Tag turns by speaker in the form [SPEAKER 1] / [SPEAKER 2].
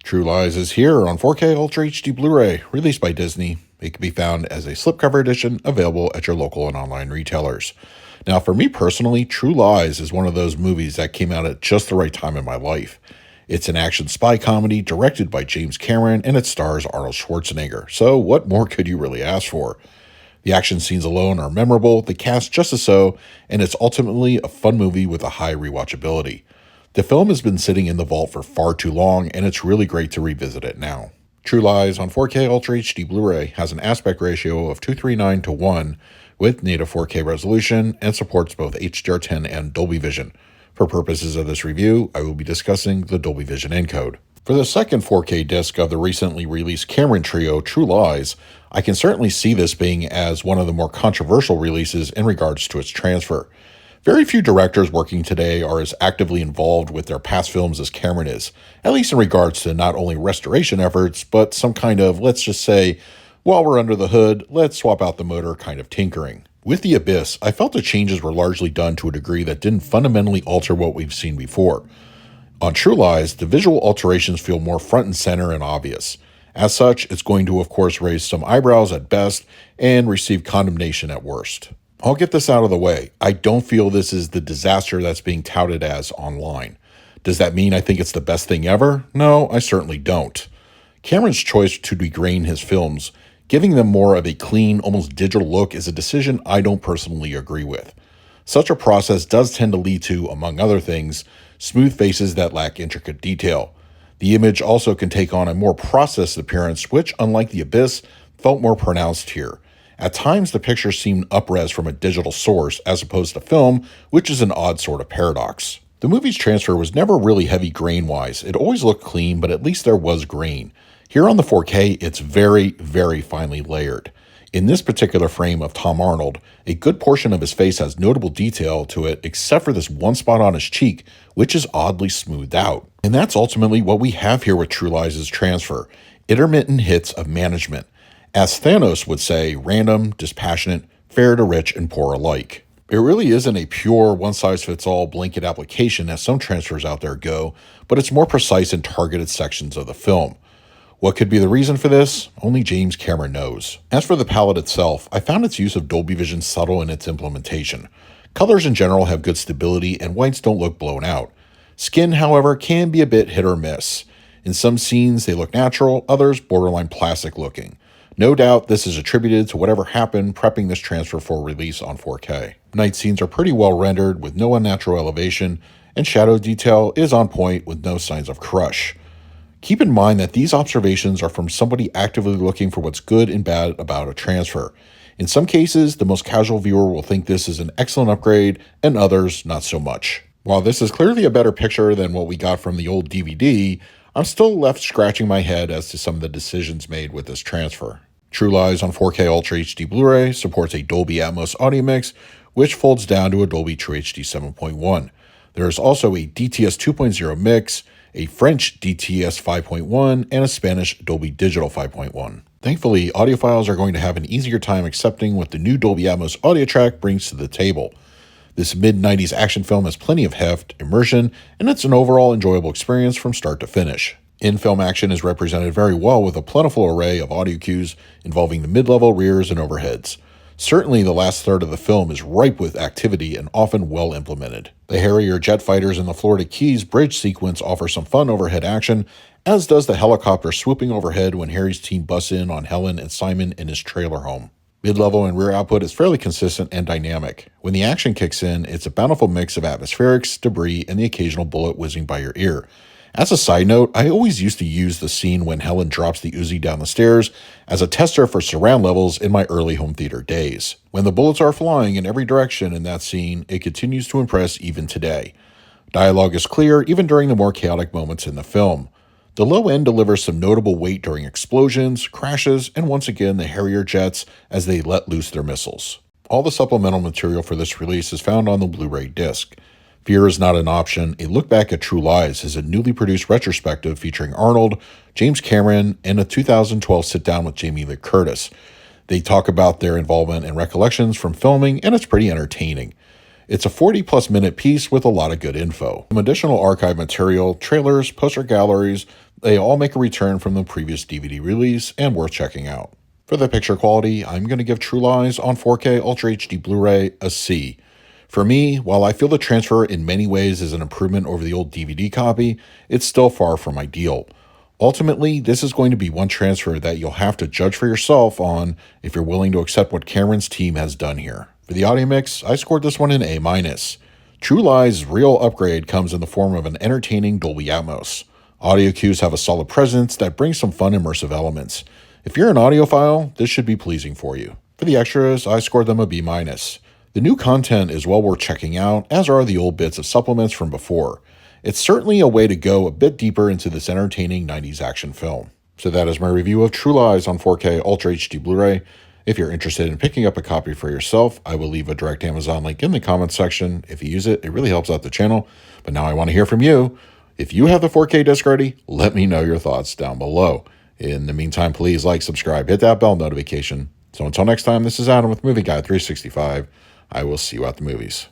[SPEAKER 1] True Lies is here on 4K Ultra HD Blu-ray, released by Disney. It can be found as a slipcover edition available at your local and online retailers. Now, for me personally, True Lies is one of those movies that came out at just the right time in my life. It's an action spy comedy directed by James Cameron, and it stars Arnold Schwarzenegger. So what more could you really ask for? The action scenes alone are memorable, the cast just as so, and it's ultimately a fun movie with a high rewatchability. The film has been sitting in the vault for far too long, and it's really great to revisit it now. True Lies on 4K Ultra HD Blu-ray has an aspect ratio of 239:1 with native 4K resolution and supports both HDR10 and Dolby Vision. For purposes of this review, I will be discussing the Dolby Vision encode. For the second 4K disc of the recently released Cameron trio, True Lies, I can certainly see this being as one of the more controversial releases in regards to its transfer. Very few directors working today are as actively involved with their past films as Cameron is, at least in regards to not only restoration efforts, but some kind of, let's just say, while we're under the hood, let's swap out the motor kind of tinkering. With The Abyss, I felt the changes were largely done to a degree that didn't fundamentally alter what we've seen before. On True Lies, the visual alterations feel more front and center and obvious. As such, it's going to of course raise some eyebrows at best and receive condemnation at worst. I'll get this out of the way. I don't feel this is the disaster that's being touted as online. Does that mean I think it's the best thing ever? No, I certainly don't. Cameron's choice to degrain his films, giving them more of a clean, almost digital look, is a decision I don't personally agree with. Such a process does tend to lead to, among other things, smooth faces that lack intricate detail. The image also can take on a more processed appearance, which, unlike The Abyss, felt more pronounced here. At times, the pictures seemed up-res from a digital source as opposed to film, which is an odd sort of paradox. The movie's transfer was never really heavy grain-wise. It always looked clean, but at least there was grain. Here on the 4K, it's very, very finely layered. In this particular frame of Tom Arnold, a good portion of his face has notable detail to it except for this one spot on his cheek, which is oddly smoothed out. And that's ultimately what we have here with True Lies' transfer. Intermittent hits of management. As Thanos would say, random, dispassionate, fair to rich and poor alike. It really isn't a pure one-size-fits-all blanket application as some transfers out there go, but it's more precise in targeted sections of the film. What could be the reason for this? Only James Cameron knows. As for the palette itself, I found its use of Dolby Vision subtle in its implementation. Colors in general have good stability and whites don't look blown out. Skin, however, can be a bit hit or miss. In some scenes, they look natural, others borderline plastic looking. No doubt this is attributed to whatever happened prepping this transfer for release on 4K. Night scenes are pretty well rendered with no unnatural elevation, and shadow detail is on point with no signs of crush. Keep in mind that these observations are from somebody actively looking for what's good and bad about a transfer. In some cases, the most casual viewer will think this is an excellent upgrade, and others not so much. While this is clearly a better picture than what we got from the old DVD, I'm still left scratching my head as to some of the decisions made with this transfer. True Lies on 4K Ultra HD Blu-ray supports a Dolby Atmos audio mix, which folds down to a Dolby True HD 7.1. There is also a DTS 2.0 mix, a French DTS 5.1, and a Spanish Dolby Digital 5.1. Thankfully, audiophiles are going to have an easier time accepting what the new Dolby Atmos audio track brings to the table. This mid-90s action film has plenty of heft, immersion, and it's an overall enjoyable experience from start to finish. In-film action is represented very well with a plentiful array of audio cues involving the mid-level rears and overheads. Certainly the last third of the film is ripe with activity and often well implemented. The Harrier jet fighters in the Florida Keys bridge sequence offer some fun overhead action, as does the helicopter swooping overhead when Harry's team busts in on Helen and Simon in his trailer home. Mid-level and rear output is fairly consistent and dynamic. When the action kicks in, it's a bountiful mix of atmospherics, debris, and the occasional bullet whizzing by your ear. As a side note, I always used to use the scene when Helen drops the Uzi down the stairs as a tester for surround levels in my early home theater days. When the bullets are flying in every direction in that scene, it continues to impress even today. Dialogue is clear even during the more chaotic moments in the film. The low end delivers some notable weight during explosions, crashes, and once again the Harrier jets as they let loose their missiles. All the supplemental material for this release is found on the Blu-ray disc. Fear is not an option. A look back at True Lies is a newly produced retrospective featuring Arnold, James Cameron, and a 2012 sit-down with Jamie Lee Curtis. They talk about their involvement and recollections from filming, and it's pretty entertaining. It's a 40-plus minute piece with a lot of good info. Some additional archive material, trailers, poster galleries, They all make a return from the previous DVD release and worth checking out. For the picture quality, I'm going to give True Lies on 4K Ultra HD Blu-ray a C. For me, while I feel the transfer in many ways is an improvement over the old DVD copy, it's still far from ideal. Ultimately, this is going to be one transfer that you'll have to judge for yourself on if you're willing to accept what Cameron's team has done here. For the audio mix, I scored this one an A-. True Lies' real upgrade comes in the form of an entertaining Dolby Atmos. Audio cues have a solid presence that brings some fun immersive elements. If you're an audiophile, this should be pleasing for you. For the extras, I scored them a B-. The new content is well worth checking out, as are the old bits of supplements from before. It's certainly a way to go a bit deeper into this entertaining 90s action film. So that is my review of True Lies on 4K Ultra HD Blu-ray. If you're interested in picking up a copy for yourself, I will leave a direct Amazon link in the comments section. If you use it, it really helps out the channel. But now I want to hear from you. If you have the 4K disc ready, let me know your thoughts down below. In the meantime, please like, subscribe, hit that bell notification. So until next time, this is Adam with Movie Guide 365. I will see you at the movies.